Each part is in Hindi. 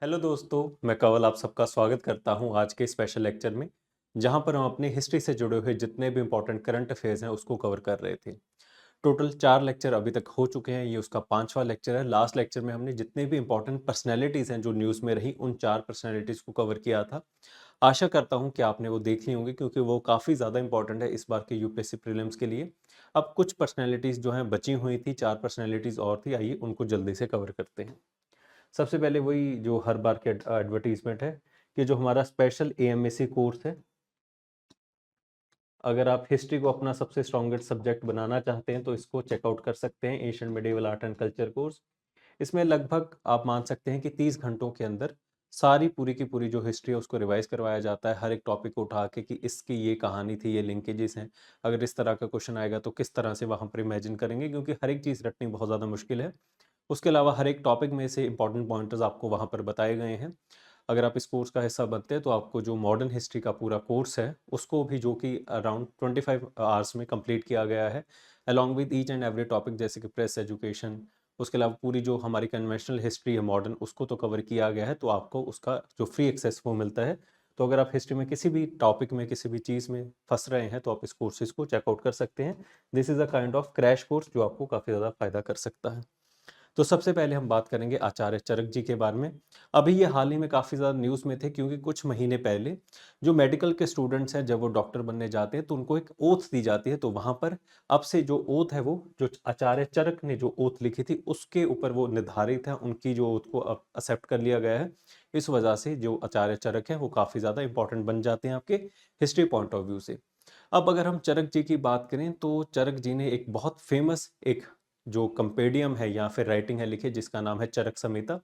हेलो दोस्तों, मैं कंवल आप सबका स्वागत करता हूं आज के स्पेशल लेक्चर में, जहां पर हम अपनी हिस्ट्री से जुड़े हुए जितने भी इंपॉर्टेंट करंट अफेयर्स हैं उसको कवर कर रहे थे। टोटल 4 लेक्चर अभी तक हो चुके हैं, ये उसका 5वां लेक्चर है। लास्ट लेक्चर में हमने जितने भी इंपॉर्टेंट पर्सनैलिटीज़ हैं जो न्यूज़ में रही, उन 4 पर्सनैलिटीज़ को कवर किया था। आशा करता हूं कि आपने वो देख ली होंगी, क्योंकि वो काफ़ी ज़्यादा इंपॉर्टेंट है इस बार के यूपीएससी प्रीलिम्स के लिए। अब कुछ पर्सनैलिटीज़ जो हैं बची हुई थी, 4 पर्सनैलिटीज़ और थी, आइए उनको जल्दी से कवर करते हैं। सबसे पहले वही जो हर बार की एडवर्टीजमेंट है कि जो हमारा स्पेशल एएमएससी कोर्स है, अगर आप हिस्ट्री को अपना सबसे स्ट्रॉन्गेस्ट सब्जेक्ट बनाना चाहते हैं तो इसको चेकआउट कर सकते हैं। Asian medieval art and culture course, इसमें लगभग आप मान सकते हैं कि 30 घंटों के अंदर सारी पूरी की पूरी जो हिस्ट्री है उसको रिवाइज करवाया जाता है, हर एक टॉपिक को उठा के कि इसकी ये कहानी थी, ये लिंकेजेस हैं, अगर इस तरह का क्वेश्चन आएगा तो किस तरह से वहाँ पर इमेजिन करेंगे, क्योंकि हर एक चीज़ रटनी बहुत ज़्यादा मुश्किल है। उसके अलावा हर एक टॉपिक में से इंपॉर्टेंट पॉइंटर्स आपको वहाँ पर बताए गए हैं। अगर आप इस कोर्स का हिस्सा बनते हैं तो आपको जो मॉडर्न हिस्ट्री का पूरा कोर्स है उसको भी, जो कि अराउंड 25 आवर्स में कंप्लीट किया गया है, along with each and every topic, जैसे कि प्रेस एजुकेशन, उसके अलावा पूरी जो हमारी कन्वेंशनल हिस्ट्री है मॉडर्न, उसको तो कवर किया गया है, तो आपको उसका जो फ्री एक्सेस वो मिलता है। तो अगर आप हिस्ट्री में किसी भी टॉपिक में, किसी भी चीज़ में फंस रहे हैं तो आप इस कोर्सेज को चेकआउट कर सकते हैं। This is a kind of crash course जो आपको काफ़ी ज़्यादा फायदा कर सकता है। तो सबसे पहले हम बात करेंगे आचार्य चरक जी के बारे में। अभी ये हाल ही में काफ़ी ज़्यादा न्यूज़ में थे, क्योंकि कुछ महीने पहले जो मेडिकल के स्टूडेंट्स हैं, जब वो डॉक्टर बनने जाते हैं तो उनको एक ओथ दी जाती है। तो वहाँ पर अब से जो ओथ है, वो जो आचार्य चरक ने जो ओथ लिखी थी उसके ऊपर वो निर्धारित है, उनकी जो ओथ को अब एक्सेप्ट कर लिया गया है। इस वजह से जो आचार्य चरक है वो काफ़ी ज़्यादा इंपॉर्टेंट बन जाते हैं आपके हिस्ट्री पॉइंट ऑफ व्यू से। अब अगर हम चरक जी की बात करें तो चरक जी ने एक बहुत फेमस एक जो कंपेडियम है या फिर राइटिंग है लिखी, जिसका नाम है चरक संहिता,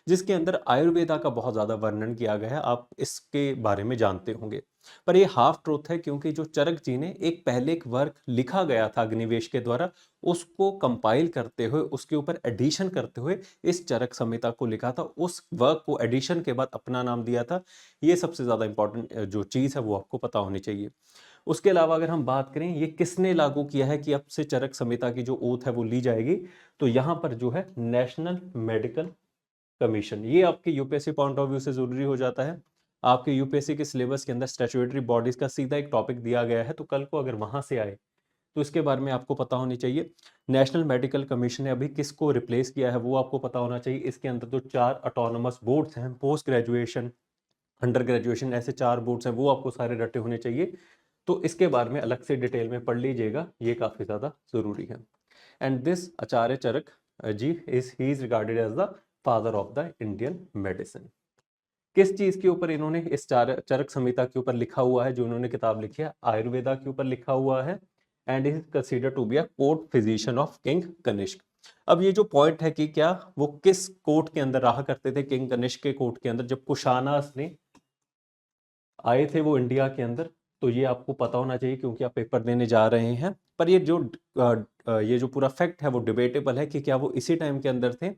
जिसके अंदर आयुर्वेदा का बहुत ज़्यादा वर्णन किया गया है। आप इसके बारे में जानते होंगे, पर ये हाफ ट्रूथ है, क्योंकि जो चरक जी ने एक पहले एक वर्क लिखा गया था अग्निवेश के द्वारा, उसको कंपाइल करते हुए, उसके ऊपर एडिशन करते हुए इस चरक संहिता को लिखा था। उस वर्क को एडिशन के बाद अपना नाम दिया था। ये सबसे ज़्यादा इंपॉर्टेंट जो चीज़ है वो आपको पता होनी चाहिए। उसके अलावा अगर हम बात करें ये किसने लागू किया है कि अब से चरक संहिता की जो ओथ है वो ली जाएगी, तो यहाँ पर जो है नेशनल मेडिकल कमीशन, ये आपके यूपीएससी पॉइंट ऑफ व्यू से जरूरी हो जाता है। आपके यूपीएससी के सिलेबस के अंदर स्टैट्यूटरी बॉडीज का सीधा एक टॉपिक दिया गया है, तो कल को अगर वहां से आए तो इसके बारे में आपको पता होनी चाहिए। नेशनल मेडिकल कमीशन ने अभी किसको रिप्लेस किया है वो आपको पता होना चाहिए। इसके अंदर जो 4 ऑटोनोमस बोर्ड्स हैं, पोस्ट ग्रेजुएशन, अंडर ग्रेजुएशन, ऐसे 4 बोर्ड्स हैं, वो आपको सारे रटे होने चाहिए। तो इसके बारे में अलग से डिटेल में पढ़ लीजिएगा, ये काफ़ी ज़्यादा ज़रूरी है। And this Acharya Charak ji is he is regarded as the father of the Indian medicine. किस चीज़ के ऊपर इन्होंने इस चरक संहिता के ऊपर लिखा हुआ है, जो इन्होंने किताब लिखी है, आयुर्वेदा के ऊपर लिखा हुआ है। And is consider to be a court physician of king Kanishka. अब ये जो पॉइंट है कि क्या वो किस कोर्ट के अंदर रहा करते थे, किंग कनिष्क के कोर्ट के अंदर, जब कुशानास ने आए थे वो इंडिया के अंदर, तो ये आपको पता होना चाहिए क्योंकि आप पेपर देने जा रहे हैं। पर ये जो पूरा फैक्ट है वो डिबेटेबल है कि क्या वो इसी टाइम के अंदर थे।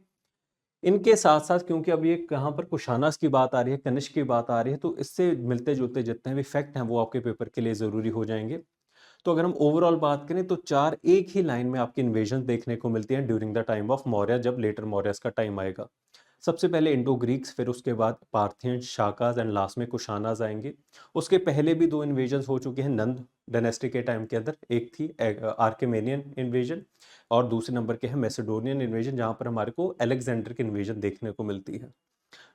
इनके साथ साथ, क्योंकि अब ये कहाँ पर कुशानास की बात आ रही है, कनिष्क की बात आ रही है, तो इससे मिलते जुलते जितने भी फैक्ट हैं वो आपके पेपर के लिए ज़रूरी हो जाएंगे। तो अगर हम ओवरऑल बात करें तो 4 एक ही लाइन में आपकी इन्वेजन देखने को मिलती हैं during the time of Maurya, जब लेटर मौर्यस का टाइम आएगा। सबसे पहले इंडो ग्रीक्स, फिर उसके बाद पार्थियंस, शाकाज एंड लास्ट में कुशानाज आएंगे। उसके पहले भी 2 इन्वेजन हो चुके हैं नंद डायनेस्टी के टाइम के अंदर। एक थी आर्केमेनियन इन्वेजन, और दूसरे नंबर के है मैसेडोनियन इन्वेजन, जहां पर हमारे को अलेक्जेंडर की इन्वेजन देखने को मिलती है।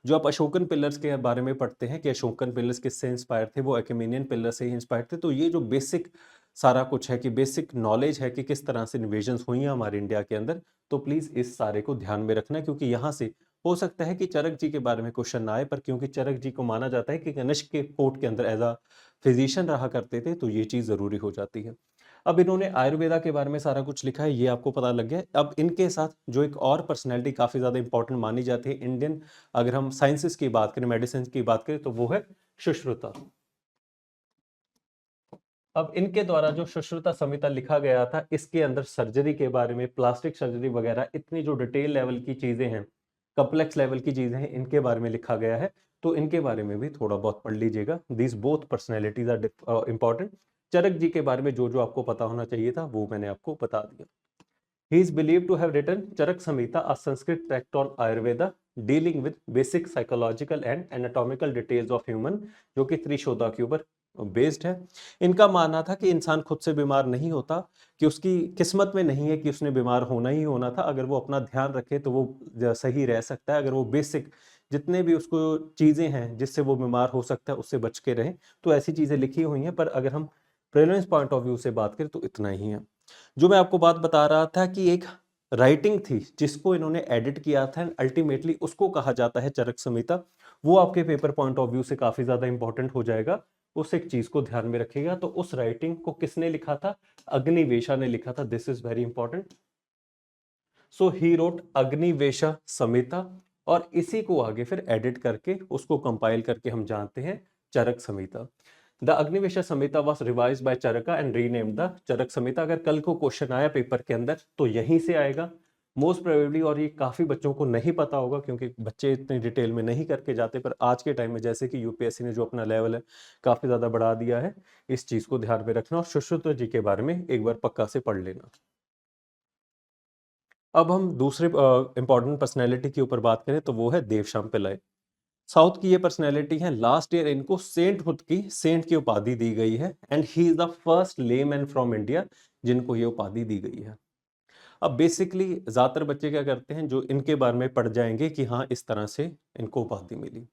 जो आप अशोकन पिलर्स के बारे में पढ़ते हैं कि अशोकन पिलर्स किससे इंस्पायर थे, वो अकेमेनियन पिलर से ही इंस्पायर थे। तो ये जो बेसिक सारा कुछ है, कि बेसिक नॉलेज है कि किस तरह से इन्वेजन्स हुई हैं हमारे इंडिया के अंदर, तो प्लीज इस सारे को ध्यान में रखना, क्योंकि यहाँ से हो सकता है कि चरक जी के बारे में क्वेश्चन ना आए, पर क्योंकि चरक जी को माना जाता है कि कनिष्क के कोर्ट के अंदर एज अ फिजिशियन रहा करते थे, तो ये चीज जरूरी हो जाती है। अब इन्होंने आयुर्वेदा के बारे में सारा कुछ लिखा है, ये आपको पता लग गया। अब इनके साथ जो एक और पर्सनैलिटी काफी ज्यादा इंपॉर्टेंट मानी जाती है इंडियन, अगर हम साइंसेस की बात करें, मेडिसिन की बात करें, तो वो है सुश्रुता। अब इनके द्वारा जो सुश्रुता संहिता लिखा गया था, इसके अंदर सर्जरी के बारे में, प्लास्टिक सर्जरी वगैरह, इतनी जो डिटेल लेवल की चीजें हैं, कॉम्प्लेक्स लेवल की चीजें हैं, इनके बारे में लिखा गया है। तो इनके बारे में भी थोड़ा बहुत पढ़ लीजिएगा। These both personalities are important. Charak ji के बारे में जो जो आपको पता होना चाहिए था वो मैंने आपको बता दिया। He is believed to have written Charak Samhita, a Sanskrit tract on Ayurveda, dealing with basic psychological and anatomical details of human, जो कि त्रिशोधा के ऊपर बेस्ड है। इनका मानना था कि इंसान खुद से बीमार नहीं होता, कि उसकी किस्मत में नहीं है कि उसने बीमार होना ही होना था। अगर वो अपना ध्यान रखे तो वो सही रह सकता है। अगर वो बेसिक जितने भी उसको चीज़ें हैं जिससे वो बीमार हो सकता है उससे बच के रहें, तो ऐसी चीज़ें लिखी हुई हैं। पर अगर हम प्रेवलेंस पॉइंट ऑफ व्यू से बात करें तो इतना ही है। जो मैं आपको बात बता रहा था कि एक राइटिंग थी जिसको इन्होंने एडिट किया था एंड अल्टीमेटली उसको कहा जाता है चरक संहिता, वो आपके पेपर पॉइंट ऑफ व्यू से काफी ज्यादा इंपॉर्टेंट हो जाएगा। उस एक चीज को ध्यान में रखिएगा। तो उस राइटिंग को किसने लिखा था? अग्निवेशा ने लिखा था। This is very important. So he wrote Agnivesha Samhita, और इसी को आगे फिर एडिट करके उसको कंपाइल करके हम जानते हैं Charak Samhita. The Agnivesha Samhita was revised by Charaka and renamed the Charak Samhita. अगर कल को क्वेश्चन आया पेपर के अंदर तो यहीं से आएगा मोस्ट प्रोबेबली, और ये काफी बच्चों को नहीं पता होगा क्योंकि बच्चे इतनी डिटेल में नहीं करके जाते। पर आज के टाइम में जैसे कि यूपीएससी ने जो अपना लेवल है काफी ज्यादा बढ़ा दिया है, इस चीज को ध्यान में रखना और सुश्रुत जी के बारे में एक बार पक्का से पढ़ लेना। अब हम दूसरे इंपॉर्टेंट पर्सनैलिटी के ऊपर बात करें तो वो है देवश्याम पिल्लाई। साउथ की ये पर्सनैलिटी है। लास्ट ईयर इनको सेंटहुड की सेंट की उपाधि दी गई है and he is the first layman from India जिनको ये उपाधि दी गई है। अब बेसिकली ज्यादातर बच्चे क्या करते हैं, जो इनके बारे में पढ़ जाएंगे कि हाँ इस तरह से इनको उपाधि मिली।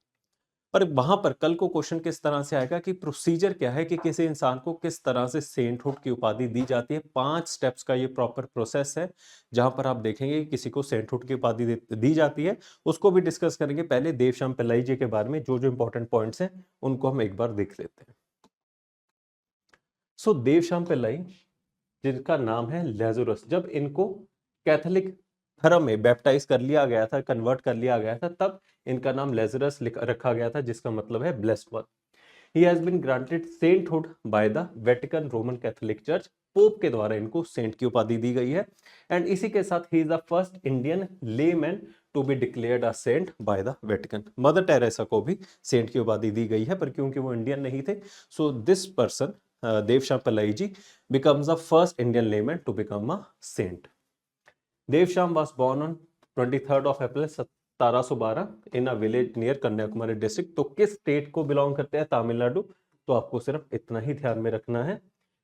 पर वहां पर कल को क्वेश्चन किस तरह से आएगा कि प्रोसीजर क्या है कि किसी इंसान को किस तरह से सेंटहुड की उपाधि दी जाती है। 5 स्टेप्स का ये प्रॉपर प्रोसेस है जहां पर आप देखेंगे कि किसी को सेंटहुड की उपाधि दी जाती है। उसको भी डिस्कस करेंगे। पहले देवश्याम पिल्लाई जी के बारे में जो जो इंपॉर्टेंट पॉइंट्स हैं उनको हम एक बार देख लेते हैं। सो देवश्याम पिल्लाई, जिनका नाम है लेजुरस, जब इनको कैथोलिक धर्म में बैप्टाइज कर लिया गया था, कन्वर्ट कर लिया गया था, तब इनका नाम लेजुरस रखा गया था, जिसका मतलब है blessed one. He has been granted sainthood by the Vatican Roman Catholic church. Pope के द्वारा इनको सेंट की उपाधि दी गई है। एंड इसी के साथ he is the first Indian layman to be declared a saint by the Vatican. Mother Teresa को भी सेंट की उपाधि दी गई है, पर क्योंकि वो इंडियन नहीं थे, so this person Devasahayam Pillai ji becomes the first Indian layman to become a saint. Devsham was born on 23rd of April 1712 in a village near Kanyakumari district. तो किस स्टेट को बिलोंग करते हैं? तमिलनाडु। तो आपको सिर्फ इतना ही ध्यान में रखना है।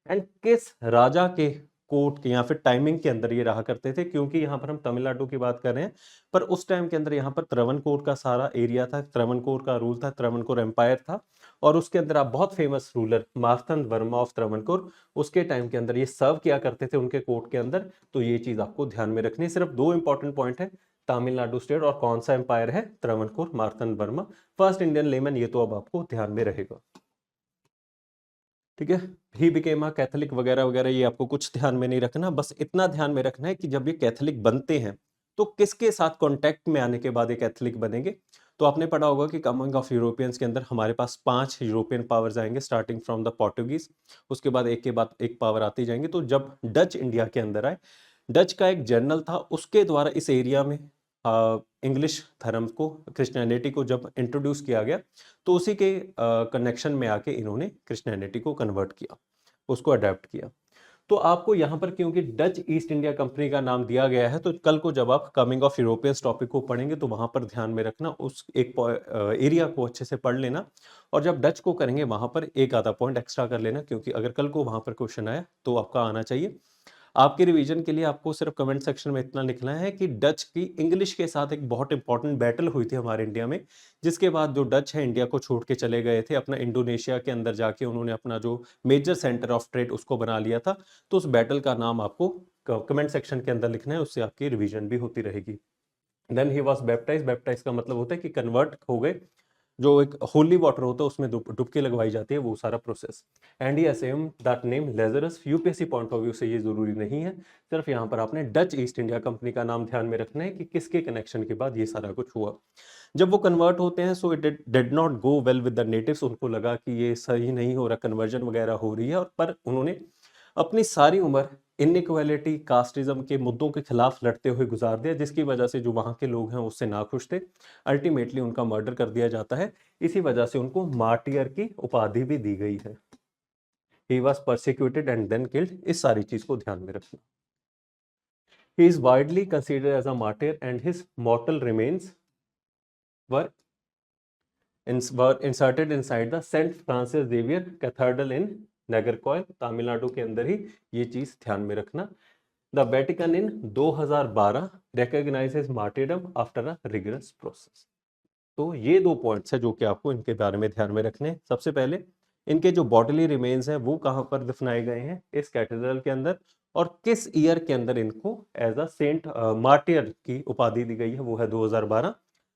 एंड किस राजा के कोर्ट के या फिर टाइमिंग के अंदर ये रहा करते थे? क्योंकि यहाँ पर हम तमिलनाडु की बात कर रहे हैं, पर उस टाइम के अंदर यहाँ पर त्रवणकोर का सारा एरिया था, त्रवणकोर का रूल था, त्रवणकोर एम्पायर था। और उसके अंदर आप बहुत famous ruler Marthanda Varma of Travancore, उसके टाइम के अंदर ये सर्व किया करते थे उनके कोर्ट के अंदर। तो ये चीज आपको ध्यान में रखनी है। सिर्फ 2 इंपॉर्टेंट पॉइंट है, तमिलनाडु स्टेट और कौन सा एम्पायर है? Travancore Marthanda Varma first Indian layman. ये तो अब आपको ध्यान में रहेगा। ठीक है। ही बिकेम अ कैथोलिक वगैरह वगैरह ये आपको कुछ ध्यान में नहीं रखना। बस इतना ध्यान में रखना है कि जब ये कैथोलिक बनते हैं तो किसके साथ कांटेक्ट में आने के बाद ये कैथोलिक बनेंगे। तो आपने पढ़ा होगा कि कमिंग ऑफ यूरोपियंस के अंदर हमारे पास 5 यूरोपियन पावर्स आएंगे स्टार्टिंग फ्रॉम द पोर्टुगीज। उसके बाद एक पावर आती जाएंगे। तो जब डच इंडिया के अंदर आए, डच का एक जनरल था, उसके द्वारा इस एरिया में इंग्लिश धर्म को, क्रिश्चियनिटी को जब इंट्रोड्यूस किया गया, तो उसी के कनेक्शन में आके इन्होंने क्रिश्चियनिटी को कन्वर्ट किया, उसको अडेप्ट किया। तो आपको यहाँ पर क्योंकि डच ईस्ट इंडिया कंपनी का नाम दिया गया है, तो कल को जब आप कमिंग ऑफ यूरोपियंस टॉपिक को पढ़ेंगे तो वहां पर ध्यान में रखना, उस एक एरिया को अच्छे से पढ़ लेना। और जब डच को करेंगे वहां पर एक आधा पॉइंट एक्स्ट्रा कर लेना, क्योंकि अगर कल को वहां पर क्वेश्चन आया तो आपका आना चाहिए। आपके रिवीजन के लिए आपको सिर्फ कमेंट सेक्शन में इतना लिखना है कि डच की इंग्लिश के साथ एक बहुत इंपॉर्टेंट बैटल हुई थी हमारे इंडिया में, जिसके बाद जो डच है इंडिया को छोड़ के चले गए थे, अपना इंडोनेशिया के अंदर जाके उन्होंने अपना जो मेजर सेंटर ऑफ ट्रेड उसको बना लिया था। तो उस बैटल का नाम आपको कमेंट सेक्शन के अंदर लिखना है, उससे आपकी रिवीजन भी होती रहेगी। Then he was baptise. Baptise का मतलब होता है कि कन्वर्ट हो गए। जो एक होली वाटर होता है उसमें डुबकी लगवाई जाती है, वो सारा process. And he assumed that name Lazarus. UPSC point of view से ये जरूरी नहीं है, सिर्फ यहाँ पर आपने डच ईस्ट इंडिया कंपनी का नाम ध्यान में रखना है कि किसके कनेक्शन के बाद ये सारा कुछ हुआ। जब वो कन्वर्ट होते हैं, so it did not go well with the natives. उनको लगा कि ये सही नहीं हो रहा, कन्वर्जन वगैरह हो रही है, और पर उन्होंने अपनी सारी उम्र इनइक्वालिटी, कास्टिज्म के मुद्दों के खिलाफ लड़ते हुए गुजार दिया, जिसकी वजह से जो वहां के लोग हैं उससे नाखुश थे। अल्टीमेटली उनका मर्डर कर दिया जाता है। इसी वजह से उनको मार्टियर की उपाधि भी दी गई है। He was persecuted and then killed. इस सारी चीज को ध्यान में रखना। He is widely considered as a martyr and his mortal remains were inserted inside the Saint Francis Xavier cathedral in Nagercoil, Tamil Nadu के अंदर ही। ये चीज ध्यान में रखना। The Vatican in 2012 recognizes martyrdom after a rigorous process. तो ये दो पॉइंट्स है जो कि आपको इनके बारे में ध्यान में रखने हैं। सबसे पहले इनके जो बॉडीली रिमेन्स हैं वो कहां पर दफनाए गए हैं, इस कैथेड्रल के अंदर, और किस ईयर के अंदर इनको एज अ सेंट मार्टियर की उपाधि दी गई है, वो है 2012।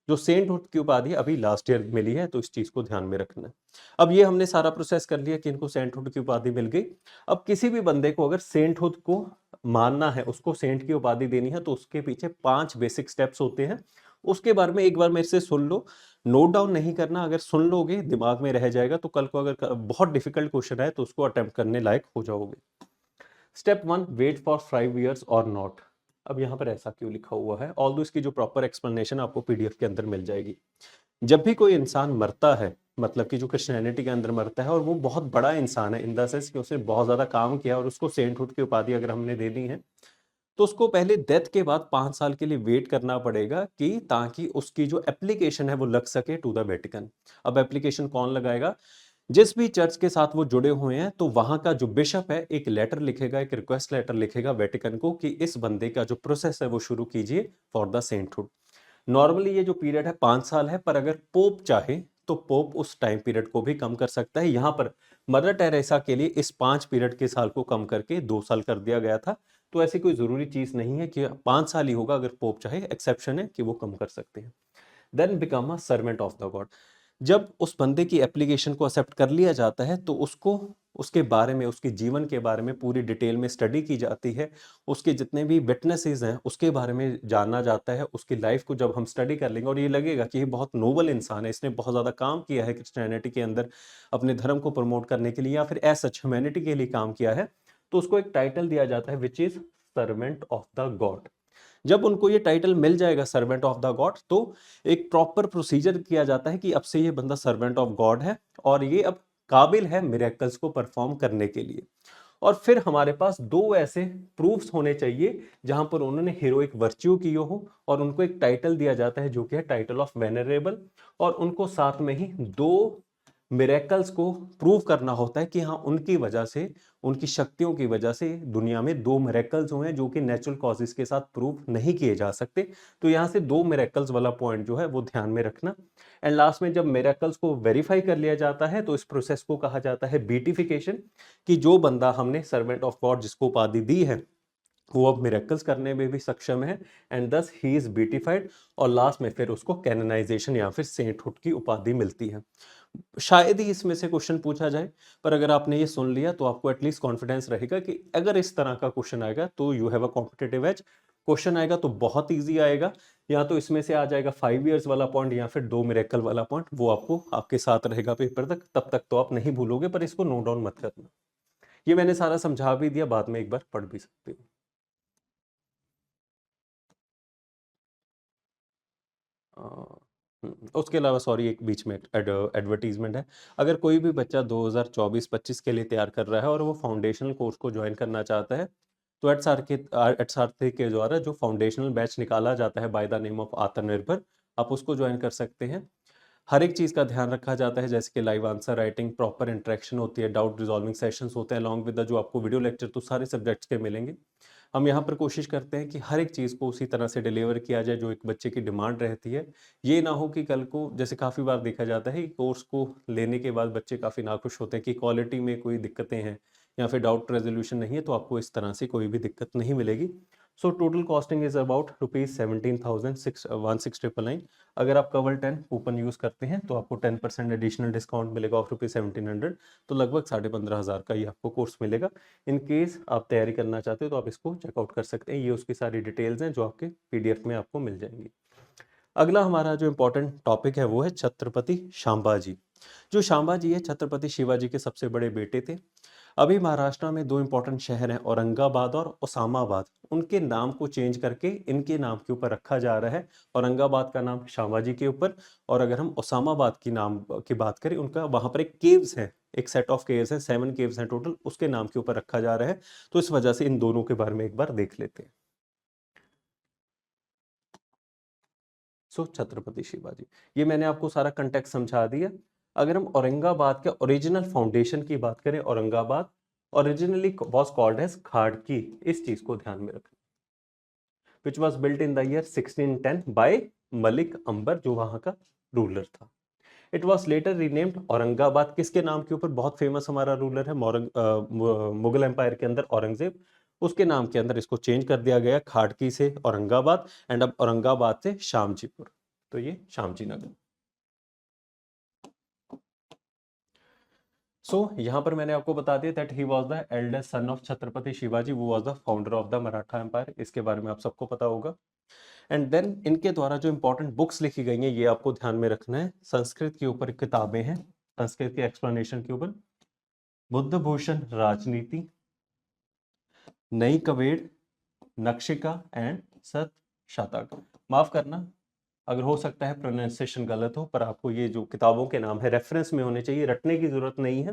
जो सेंटहुड की उपाधि अभी लास्ट ईयर मिली है, तो इस चीज को ध्यान में रखना है। अब ये हमने सारा प्रोसेस कर लिया कि इनको सेंटहुड की उपाधि मिल गई। अब किसी भी बंदे को अगर सेंटहुड को मानना है, उसको सेंट की उपाधि देनी है, तो उसके पीछे 5 बेसिक स्टेप्स होते हैं। उसके बारे में एक बार मेरे से सुन लो, नोट डाउन नहीं करना। अगर सुन लोगे दिमाग में रह जाएगा, तो कल को अगर बहुत डिफिकल्ट क्वेश्चन आए तो उसको अटेम्प्ट करने लायक हो जाओगे। स्टेप 1, वेट फॉर 5 इयर्स और नॉट। अब यहां पर ऐसा क्यों लिखा हुआ है, ऑल्दो इसकी जो प्रॉपर एक्सप्लेनेशन आपको पीडीएफ के अंदर मिल जाएगी। जब भी कोई इंसान मरता है, मतलब कि जो क्रिश्चियनिटी के अंदर मरता है, और वो बहुत बड़ा इंसान है इन द सेंस कि उसने बहुत ज्यादा काम किया और उसको सेंटहुड की उपाधि अगर हमने दे दी है, तो उसको पहले डेथ के बाद 5 साल के लिए वेट करना पड़ेगा, कि ताकि उसकी जो एप्लीकेशन है वो लग सके टू द वेटिकन। अब एप्लीकेशन कौन लगाएगा, जिस भी चर्च के साथ वो जुड़े हुए हैं, तो वहां का जो बिशप है एक लेटर लिखेगा, एक रिक्वेस्ट लेटर लिखेगा वेटिकन को, कि इस बंदे का जो प्रोसेस है वो शुरू कीजिए फॉर द सेंटहुड। नॉर्मली ये जो पीरियड है 5 साल है, पर अगर पोप चाहे तो पोप उस टाइम पीरियड को भी कम कर सकता है। यहां पर मदर टेरेसा के लिए इस 5 पीरियड के साल को कम करके 2 साल कर दिया गया था। तो ऐसी कोई जरूरी चीज नहीं है कि 5 साल ही होगा, अगर पोप चाहे, एक्सेप्शन है कि वो कम कर सकते हैं। Then become a servant of the god. जब उस बंदे की एप्लीकेशन को एक्सेप्ट कर लिया जाता है, तो उसको उसके बारे में, उसके जीवन के बारे में पूरी डिटेल में स्टडी की जाती है। उसके जितने भी विटनेसेस हैं उसके बारे में जाना जाता है। उसकी लाइफ को जब हम स्टडी कर लेंगे और ये लगेगा कि ये बहुत नोबल इंसान है, इसने बहुत ज़्यादा काम किया है क्रिश्चियनिटी के अंदर अपने धर्म को प्रमोट करने के लिए, या फिर एज सच ह्यूमैनिटी के लिए काम किया है, तो उसको एक टाइटल दिया जाता है which is servant of the god. जब उनको ये टाइटल मिल जाएगा सर्वेंट ऑफ द गॉड, तो एक प्रॉपर प्रोसीजर किया जाता है कि अब से ये बंदा सर्वेंट ऑफ गॉड है और ये अब काबिल है मिरेकल्स को परफॉर्म करने के लिए। और फिर हमारे पास दो ऐसे प्रूफ्स होने चाहिए जहां पर उन्होंने हीरोइक वर्च्यू की हो, और उनको एक टाइटल दिया जाता है जो कि है टाइटल ऑफ वेनरेबल। और उनको साथ में ही दो मिरेकल्स को प्रूव करना होता है कि हाँ, उनकी वजह से, उनकी शक्तियों की वजह से दुनिया में 2 मिरेकल्स हुए हैं जो कि नेचुरल कॉजेस के साथ प्रूव नहीं किए जा सकते। तो यहां से 2 मिरेकल्स वाला पॉइंट जो है वो ध्यान में रखना। एंड लास्ट में जब मिरेकल्स को वेरीफाई कर लिया जाता है, तो इस प्रोसेस को कहा जाता है बीटिफिकेशन, कि जो बंदा हमने सर्वेंट ऑफ गॉड जिसको उपाधि दी है, वो अब मिरेकल्स करने में भी सक्षम है, एंड दस ही इज बीटिफाइड। और लास्ट में फिर उसको कैनोनाइजेशन या फिर सेंटहुड की उपाधि मिलती है। शायद ही इसमें से क्वेश्चन पूछा जाए, पर अगर आपने ये सुन लिया तो आपको एटलीस्ट कॉन्फिडेंस रहेगा कि अगर इस तरह का क्वेश्चन आएगा तो you have a competitive as. Question आएगा तो बहुत इजी आएगा, या तो इसमें से आ जाएगा 5 इयर्स वाला पॉइंट या फिर 2 मिरेकल वाला पॉइंट, वो आपको आपके साथ रहेगा पेपर तक, तब तक तो आप नहीं भूलोगे, पर इसको नोट डाउन मत करना। ये मैंने सारा समझा भी दिया, बाद में एक बार पढ़ भी सकते हो। उसके अलावा सॉरी, एक बीच में एडवर्टीजमेंट है। अगर कोई भी बच्चा 2024-25 के लिए तैयार कर रहा है और वो फाउंडेशनल कोर्स को ज्वाइन करना चाहता है, तो एट सारथी के द्वारा जो फाउंडेशनल बैच निकाला जाता है बाय द नेम ऑफ आत्मनिर्भर, आप उसको ज्वाइन कर सकते हैं। हर एक चीज़ का ध्यान रखा जाता है, जैसे कि live answer writing, proper interaction होती है, डाउट रिजॉल्विंग सेशंस होते हैं, अलॉन्ग विद द जो आपको वीडियो लेक्चर तो सारे सब्जेक्ट्स के मिलेंगे। हम यहाँ पर कोशिश करते हैं कि हर एक चीज़ को उसी तरह से डिलीवर किया जाए जो एक बच्चे की डिमांड रहती है। ये ना हो कि कल को, जैसे काफ़ी बार देखा जाता है कि कोर्स को लेने के बाद बच्चे काफ़ी नाखुश होते हैं कि क्वालिटी में कोई दिक्कतें हैं या फिर डाउट रेजोल्यूशन नहीं है, तो आपको इस तरह से कोई भी दिक्कत नहीं मिलेगी। So total costing is about ₹17,169। अगर आप कवर 10 कूपन यूज़ करते हैं तो आपको 10% एडिशनल डिस्काउंट मिलेगा ऑफ ₹1700। तो लगभग 15,500 का ये आपको कोर्स मिलेगा। इन केस आप तैयारी करना चाहते हो तो आप इसको चेकआउट कर सकते हैं। ये उसकी सारी डिटेल्स हैं जो आपके पीडीएफ में आपको मिल जाएंगी। अगला हमारा जो इम्पोर्टेंट टॉपिक है वो है छत्रपति शांबाजी। जो शांबाजी है, छत्रपति शिवाजी के सबसे बड़े बेटे थे। अभी महाराष्ट्र में दो इंपॉर्टेंट शहर हैं, औरंगाबाद और ओसामाबाद। उनके नाम को चेंज करके इनके नाम के ऊपर रखा जा रहा है। औरंगाबाद का नाम शांबाजी के ऊपर, और अगर हम ओसामाबाद की नाम की बात करें, उनका वहां पर एक केव्स है, एक सेट ऑफ केव्स हैं, 7 केव्स हैं टोटल, उसके नाम के ऊपर रखा जा रहा है। तो इस वजह से इन दोनों के बारे में एक बार देख लेते हैं। सो छत्रपति शिवाजी। ये मैंने आपको सारा कंटेक्स्ट समझा दिया। अगर हम औरंगाबाद के ओरिजिनल फाउंडेशन की बात करें, Aurangabad originally was called as Khadki, इस चीज को ध्यान में रखें, which was built in the year 1610 by Malik Ambar, जो वहां का रूलर था। It was later renamed Aurangabad, किसके नाम के ऊपर? बहुत फेमस हमारा रूलर है मुगल एम्पायर के अंदर औरंगजेब, उसके नाम के अंदर इसको चेंज कर दिया गया खाड़की से औरंगाबाद, एंड अब औरंगाबाद से शामजीपुर, तो ये शामजी नगर। सो यहां पर मैंने आपको बता दिया that he was the eldest son of Chhatrapati Shivaji, वो was the founder of the Maratha empire, इसके बारे में आप सबको पता होगा। एंड देन इनके द्वारा जो इंपॉर्टेंट बुक्स लिखी गई हैं, ये आपको ध्यान में रखना है। संस्कृत के ऊपर किताबें हैं, संस्कृत के एक्सप्लेनेशन के ऊपर, बुद्ध भूषण राजनीति, नई कवेड़, नक्षिका एंड सत शातक। माफ करना अगर हो सकता है प्रोनाउंसिएशन गलत हो, पर आपको ये जो किताबों के नाम है रेफरेंस में होने चाहिए, रटने की जरूरत नहीं है,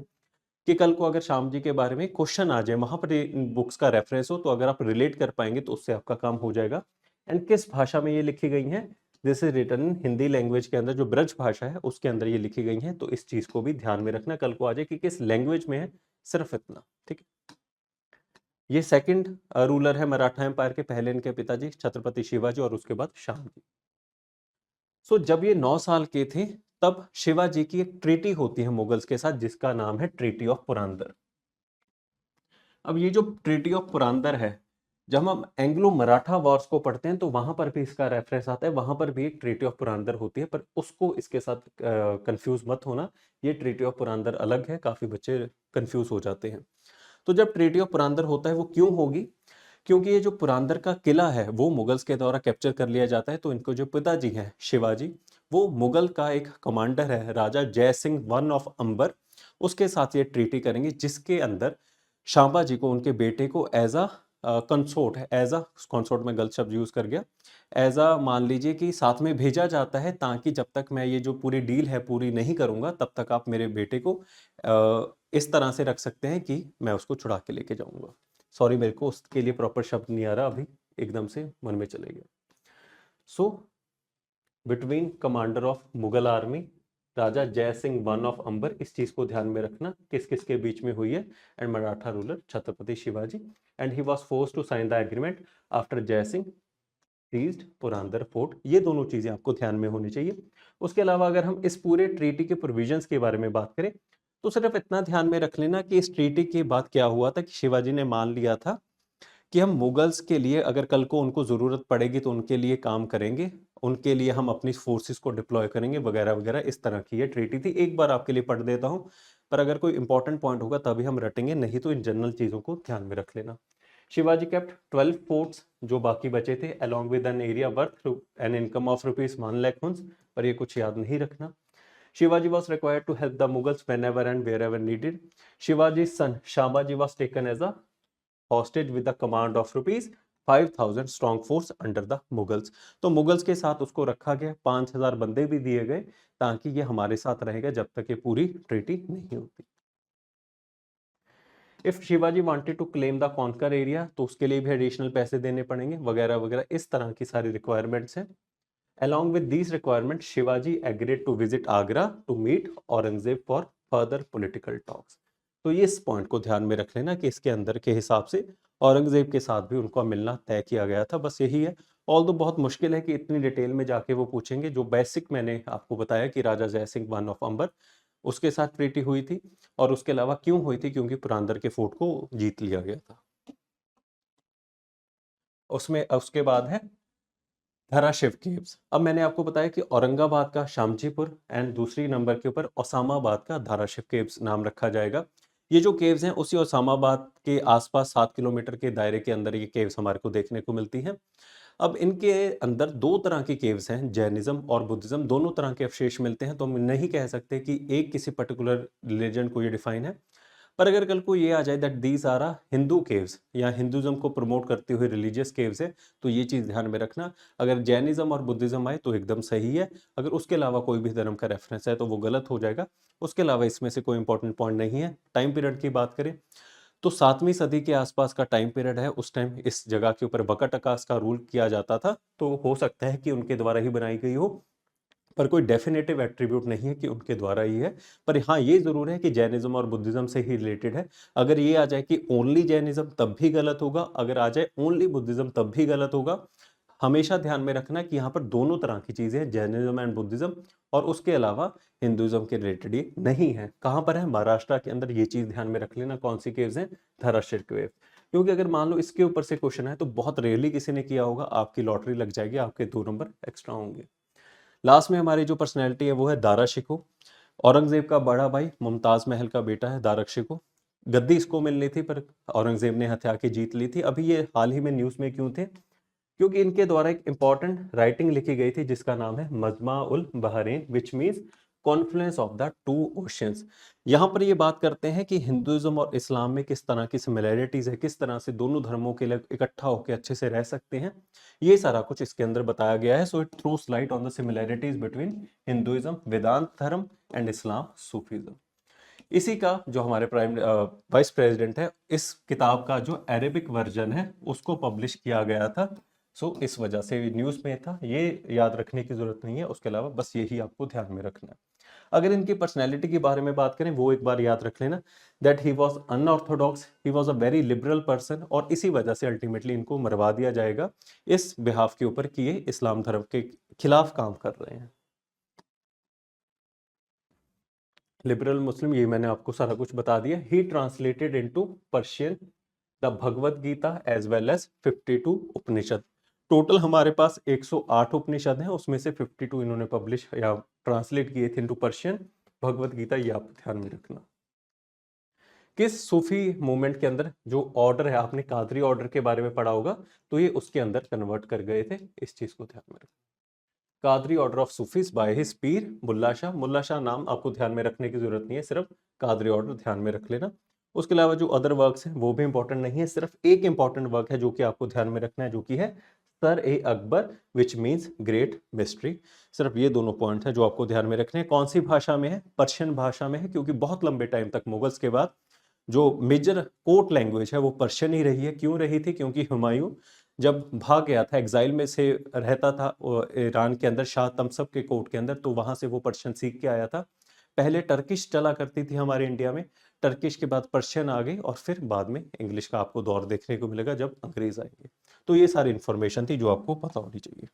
कि कल को अगर श्याम जी के बारे में क्वेश्चन आ जाए, वहां पर इन बुक्स का रेफरेंस हो, तो अगर आप रिलेट कर पाएंगे तो उससे आपका काम हो जाएगा। एंड किस भाषा में ये लिखी गई हैं? This is written in Hindi language के अंदर, जो ब्रज भाषा है उसके अंदर ये लिखी गई हैं, तो इस चीज को भी ध्यान में रखना, कल को आ जाए कि किस लैंग्वेज में है, सिर्फ इतना, ठीक है। ये सेकंड रूलर है मराठा एम्पायर के, पहले इनके पिताजी छत्रपति शिवाजी और उसके बाद शाम जी। सो जब ये 9 साल के थे, तब शिवाजी की एक ट्रीटी होती है मुगल्स के साथ, जिसका नाम है ट्रीटी ऑफ पुरंदर। अब ये जो ट्रीटी ऑफ पुरंदर है, जब हम एंग्लो मराठा वॉर्स को पढ़ते हैं तो वहां पर भी इसका रेफरेंस आता है, वहां पर भी एक ट्रीटी ऑफ पुरंदर होती है, पर उसको इसके साथ कंफ्यूज मत होना, ये ट्रीटी ऑफ पुरंदर अलग है, काफी बच्चे कंफ्यूज हो जाते हैं। तो जब ट्रीटी ऑफ पुरंदर होता है, वो क्यों होगी? क्योंकि ये जो पुरंदर का किला है वो मुगल्स के द्वारा कैप्चर कर लिया जाता है, तो इनको जो पिताजी हैं शिवाजी, वो मुगल का एक कमांडर है राजा जय सिंह वन ऑफ अंबर, उसके साथ ये ट्रीटी करेंगे, जिसके अंदर शांबा जी को, उनके बेटे को एज अ कंसोर्ट है, एज अ कंसोर्ट में गलत शब्द यूज कर गया, एज अ मान लीजिए कि साथ में भेजा जाता है, ताकि जब तक मैं ये जो पूरी डील है पूरी नहीं करूंगा, तब तक आप मेरे बेटे को इस तरह से रख सकते हैं कि मैं उसको छुड़ा के लेके जाऊंगा। सॉरी, मेरे को उसके लिए प्रॉपर शब्द नहीं आ रहा अभी, एकदम से मन में चले गया। So between commander of Mughal army Raja Jai Singh one of अंबर, इस चीज को ध्यान में रखना, किस किस के बीच में हुई है, and Maratha ruler Chhatrapati Shivaji, and he was forced to sign the agreement after Jai Singh seized Purandar fort. ये दोनों चीजें आपको ध्यान में होनी चाहिए। उसके अलावा अगर हम इस पूरे ट्रीटी के प्रोविजंस के बारे में बात करें, तो सिर्फ इतना ध्यान में रख लेना कि इस ट्रीटी के बाद क्या हुआ था, कि शिवाजी ने मान लिया था कि हम मुगल्स के लिए अगर कल को उनको ज़रूरत पड़ेगी तो उनके लिए काम करेंगे, उनके लिए हम अपनी फोर्सेस को डिप्लॉय करेंगे, वगैरह वगैरह, इस तरह की ये ट्रीटी थी। एक बार आपके लिए पढ़ देता हूँ, पर अगर कोई इंपॉर्टेंट पॉइंट होगा तभी हम रटेंगे, नहीं तो इन जनरल चीज़ों को ध्यान में रख लेना। शिवाजी केप्ट 12 फोर्ट्स, जो बाकी बचे थे, along with an area worth an income of ₹1 lakh, पर ये कुछ याद नहीं रखना। Shivaji was required to help the Mughals whenever and wherever needed. Shivaji's son Shambhaji was taken as a hostage with the command of ₹5,000 strong force under the Mughals. तो मुगल्स के साथ उसको रखा गया, 5,000 बंदे भी दिए गए, ताकि ये हमारे साथ रहेगा जब तक ये पूरी ट्रीटी नहीं होती। If Shivaji wanted to claim the conquer area, तो उसके लिए भी एडिशनल पैसे देने पड़ेंगे, वगैरह वगैरह, इस तरह की सारी रिक्वायरमेंट्स हैं। Along with these requirements, Shivaji agreed to visit Agra to meet Aurangzeb for further political talks. तो ये इस पॉइंट को ध्यान में रख लेना कि इसके अंदर के हिसाब से औरंगजेब के साथ भी उनको मिलना तय किया गया था, बस यही है। ऑल तो बहुत मुश्किल है कि इतनी डिटेल में जाके वो पूछेंगे, जो बेसिक मैंने आपको बताया कि राजा जय सिंह वन ऑफ अंबर, उसके साथ ट्रीटी हुई थी, और उसके अलावा क्यों हुई थी, क्योंकि पुरंदर के फोर्ट को जीत लिया गया था। उसमें उसके बाद है धाराशिव केव्स। अब मैंने आपको बताया कि औरंगाबाद का शामजीपुर एंड दूसरी नंबर के ऊपर ओसामाबाद का धाराशिव केव्स नाम रखा जाएगा। ये जो केव्स हैं उसी ओसामाबाद के आसपास 7 किलोमीटर के दायरे के अंदर ये केव्स हमारे को देखने को मिलती हैं। अब इनके अंदर दो तरह की केव्स हैं, जैनिज्म और बुद्धिज्म, दोनों तरह के अवशेष मिलते हैं, तो हम नहीं कह सकते कि एक किसी पर्टिकुलर रिलीजन को ये डिफाइन है। पर अगर कल को ये आ जाए that these are Hindu caves, या हिंदुज्म को प्रमोट करती हुई रिलीजियस केव्स है, तो ये चीज ध्यान में रखना। अगर जैनिज्म और बुद्धिज्म आए तो एकदम सही है, अगर उसके अलावा कोई भी धर्म का रेफरेंस है तो वो गलत हो जाएगा। उसके अलावा इसमें से कोई इंपॉर्टेंट पॉइंट नहीं है। टाइम पीरियड की बात करें तो 7वीं सदी के आसपास का टाइम पीरियड है, उस टाइम इस जगह के ऊपर वकाटकास का रूल किया जाता था, तो हो सकता है कि उनके द्वारा ही बनाई गई हो, पर कोई डेफिनेटिव एट्रीब्यूट नहीं है कि उनके द्वारा ही है। पर हाँ, ये ज़रूर है कि जैनिज़्म और बुद्धिज़्म से ही रिलेटेड है। अगर ये आ जाए कि ओनली जैनिज़्म तब भी गलत होगा, अगर आ जाए ओनली बुद्धिज़्म तब भी गलत होगा। हमेशा ध्यान में रखना कि यहाँ पर दोनों तरह की चीज़ें हैं, जैनिज़्म एंड बुद्धिज़्म, और उसके अलावा हिंदुइज़्म के रिलेटेड ये नहीं है। कहाँ पर है? महाराष्ट्र के अंदर। ये चीज़ ध्यान में रख लेना। कौन सी केव्स हैं? धराशिर केव। क्योंकि अगर मान लो इसके ऊपर से क्वेश्चन है तो बहुत रेयरली किसी ने किया होगा, आपकी लॉटरी लग जाएगी, आपके 2 नंबर एक्स्ट्रा होंगे। लास्ट में हमारी जो पर्सनैलिटी है वो है दारा शिकोह। औरंगज़ेब का बड़ा भाई, मुमताज़ महल का बेटा है दारा शिकोह। गद्दी इसको मिलनी थी पर औरंगज़ेब ने हथिया के जीत ली थी। अभी ये हाल ही में न्यूज़ में क्यों थे? क्योंकि इनके द्वारा एक इंपॉर्टेंट राइटिंग लिखी गई थी जिसका नाम है Majma ul Bahrain, which means confluence of the two oceans. यहाँ पर ये बात करते हैं कि हिंदुइज्म और इस्लाम में किस तरह की सिमिलैरिटीज है, किस तरह से दोनों धर्मों के लोग इकट्ठा होकर अच्छे से रह सकते हैं। ये सारा कुछ इसके अंदर बताया गया है। So it throws light on the similarities between Hinduism Vedanta dharma and Islam Sufism. इसी का जो हमारे प्राइम वाइस प्रेसिडेंट है, इस किताब का जो अरेबिक वर्जन है उसको पब्लिश किया गया था। सो इस वजह से न्यूज़ में था। ये याद रखने की जरूरत नहीं है, उसके अलावा बस यही आपको ध्यान में रखना है। अगर इनकी पर्सनैलिटी के बारे में बात करें, वो एक बार याद रख लेना that he was unorthodox, he was a very liberal person, और इसी वजह से अल्टीमेटली इनको मरवा दिया जाएगा इस बिहाफ के ऊपर कि ये इस्लाम धर्म के खिलाफ काम कर रहे हैं। लिबरल मुस्लिम, ये मैंने आपको सारा कुछ बता दिया। He translated into Persian the Bhagavad Gita as well as 52 Upanishad. Total हमारे पास 108 उपनिषद हैं, उसमें से 52 इन्होंने पब्लिश या ट्रांसलेट किए थे इनटू पर्शियन। भगवत गीता, ये आप ध्यान में रखना। किस सूफी मूवमेंट के अंदर जो ऑर्डर है, आपने कादरी ऑर्डर के बारे में पढ़ा होगा, तो ये उसके अंदर कन्वर्ट कर गए थे। इस चीज को ध्यान में रखना। Qadri order of Sufis by his पीर मुल्ला शाह। मुल्ला शाह नाम आपको ध्यान में रखने की जरूरत नहीं है, सिर्फ कादरी ऑर्डर ध्यान में रख लेना। उसके अलावा जो अदर वर्क्स हैं वो भी इंपॉर्टेंट नहीं है, सिर्फ एक इंपॉर्टेंट वर्क है जो कि आपको ध्यान में रखना है, जो कि है sir A Akbar, which means great mystery. सिर्फ ये दोनों पॉइंट है जो आपको ध्यान में रखने हैं। कौन सी भाषा में है? पर्शियन भाषा में है, क्योंकि बहुत लंबे टाइम तक मुगल्स के बाद जो मेजर कोर्ट लैंग्वेज है वो पर्शियन ही रही है। क्यों रही थी? क्योंकि हुमायूं जब भाग गया था, एग्जाइल में से रहता था ईरान के अंदर शाह तमसब के कोर्ट के अंदर, तो वहां से वो पर्शियन सीख के आया था। पहले टर्किश चला करती थी हमारे इंडिया में, टर्किश के बाद पर्शियन आ गई, और फिर बाद में इंग्लिश का आपको दौर देखने को मिलेगा जब अंग्रेज आएंगे। तो ये सारी इंफॉर्मेशन थी जो आपको पता होनी चाहिए।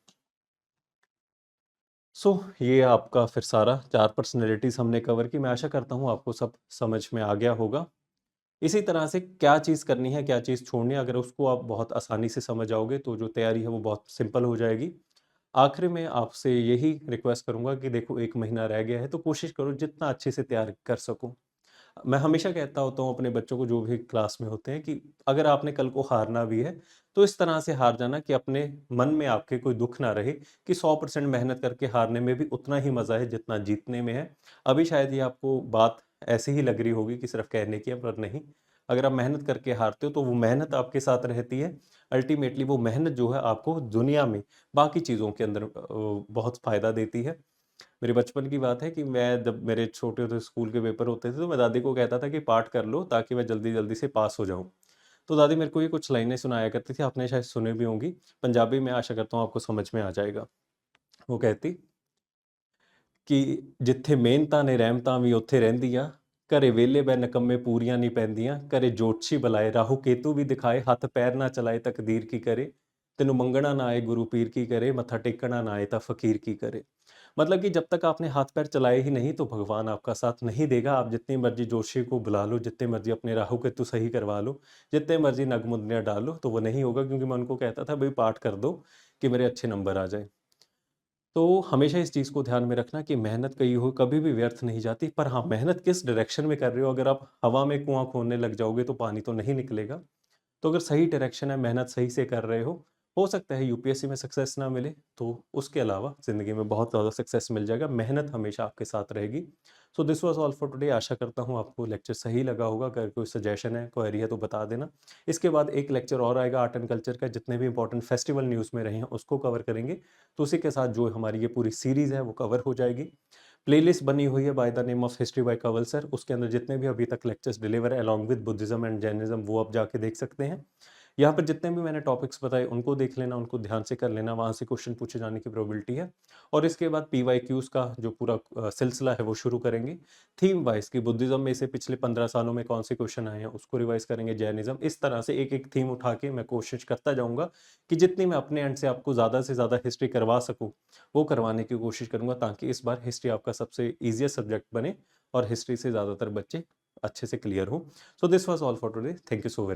सो ये आपका फिर सारा 4 पर्सनैलिटीज हमने कवर की। मैं आशा करता हूँ आपको सब समझ में आ गया होगा। इसी तरह से क्या चीज़ करनी है, क्या चीज़ छोड़नी है, अगर उसको आप बहुत आसानी से समझ जाओगे तो जो तैयारी है वो बहुत सिंपल हो जाएगी। आखिर में आपसे यही रिक्वेस्ट करूँगा कि देखो 1 महीना रह गया है, तो कोशिश करो जितना अच्छे से तैयार कर सको। मैं हमेशा कहता होता हूँ अपने बच्चों को जो भी क्लास में होते हैं कि अगर आपने कल को हारना भी है, तो इस तरह से हार जाना कि अपने मन में आपके कोई दुःख ना रहे कि 100% मेहनत करके हारने में भी उतना ही मज़ा है जितना जीतने में है। अभी शायद ये आपको बात ऐसी ही लग रही होगी कि सिर्फ़ कहने की है, पर नहीं। अगर आप मेहनत करके हारते हो तो वो मेहनत आपके साथ रहती है। अल्टीमेटली वो मेहनत जो है आपको दुनिया में बाकी चीज़ों के अंदर बहुत फ़ायदा देती है। मेरे बचपन की बात है कि मैं जब मेरे छोटे होते स्कूल के पेपर होते थे तो मैं दादी को कहता था कि पाठ कर लो ताकि मैं जल्दी-जल्दी से पास हो जाऊँ। तो दादी मेरे को ये कुछ लाइनें सुनाया करती थी, आपने शायद सुनी भी होंगी। पंजाबी में, आशा करता हूँ आपको समझ में आ जाएगा। वो कहती कि जिੱਥੇ ਮਿਹਨਤਾਂ ਨੇ ਰਹਿਮਤਾਂ ਵੀ ਉੱਥੇ ਰਹਿੰਦੀਆਂ, ਘਰੇ ਵਿਹਲੇ ਬੈ ਨਿਕੰਮੇ ਪੂਰੀਆਂ ਨਹੀਂ ਪੈਂਦੀਆਂ, ਘਰੇ ਜੋਤਸ਼ੀ ਬੁਲਾਏ ਰਾਹੂ ਕੇਤੂ ਵੀ ਦਿਖਾਏ, ਹੱਥ ਪੈਰ ਨਾ ਚਲਾਏ ਤਕਦੀਰ ਕੀ करे, ਤੈਨੂੰ ਮੰਗਣਾ ਨਾ ਆਏ गुरु पीर की करे, मत्था टेकना ना आए ता फकीर की करे। मतलब कि जब तक आपने हाथ पैर चलाए ही नहीं तो भगवान आपका साथ नहीं देगा। आप जितनी मर्जी जोशी को बुला लो, जितने मर्जी अपने राहु केतु सही करवा लो, जितने मर्जी नगमुंदियाँ डाल लो, तो वो नहीं होगा। क्योंकि मैं उनको कहता था भाई पाठ कर दो कि मेरे अच्छे नंबर आ जाए। तो हमेशा इस चीज़ को ध्यान में रखना कि मेहनत कही हो कभी भी व्यर्थ नहीं जाती। पर हाँ, मेहनत किस डायरेक्शन में कर रहे हो। अगर आप हवा में कुआँ खोदने लग जाओगे तो पानी तो नहीं निकलेगा। तो अगर सही डायरेक्शन है, मेहनत सही से कर रहे हो सकता है यूपीएससी में सक्सेस ना मिले, तो उसके अलावा ज़िंदगी में बहुत ज़्यादा सक्सेस मिल जाएगा। मेहनत हमेशा आपके साथ रहेगी। So this was all for today. आशा करता हूँ आपको लेक्चर सही लगा होगा। अगर कोई सजेशन है, क्वेरी है तो बता देना। इसके बाद एक लेक्चर और आएगा आर्ट एंड कल्चर का, जितने भी इंपॉर्टेंट फेस्टिवल न्यूज़ में रहे हैं उसको कवर करेंगे। तो उसी के साथ जो हमारी ये पूरी सीरीज़ है वो कवर हो जाएगी। प्लेलिस्ट बनी हुई है by the name of history by Kanwal sir, उसके अंदर जितने भी अभी तक लेक्चर्स डिलीवर है along with Buddhism and Jainism वो आप जाके देख सकते हैं। यहाँ पर जितने भी मैंने टॉपिक्स बताए उनको देख लेना, उनको ध्यान से कर लेना, वहाँ से क्वेश्चन पूछे जाने की प्रोबेबिलिटी है। और इसके बाद पीवाईक्यूज का जो पूरा सिलसिला है वो शुरू करेंगे थीम वाइज कि बुद्धिज्म में से पिछले 15 सालों में कौन से क्वेश्चन आए हैं उसको रिवाइज करेंगे, जैनिज्म, इस तरह से एक एक थीम उठा के मैं कोशिश करता जाऊंगा कि जितनी मैं अपने एंड से आपको ज़्यादा से ज़्यादा हिस्ट्री करवा सकूँ वो करवाने की कोशिश करूंगा, ताकि इस बार हिस्ट्री आपका सबसे ईजिएस्ट सब्जेक्ट बने और हिस्ट्री से ज़्यादातर बच्चे अच्छे से क्लियर हो। So this was all for today, thank you so very much.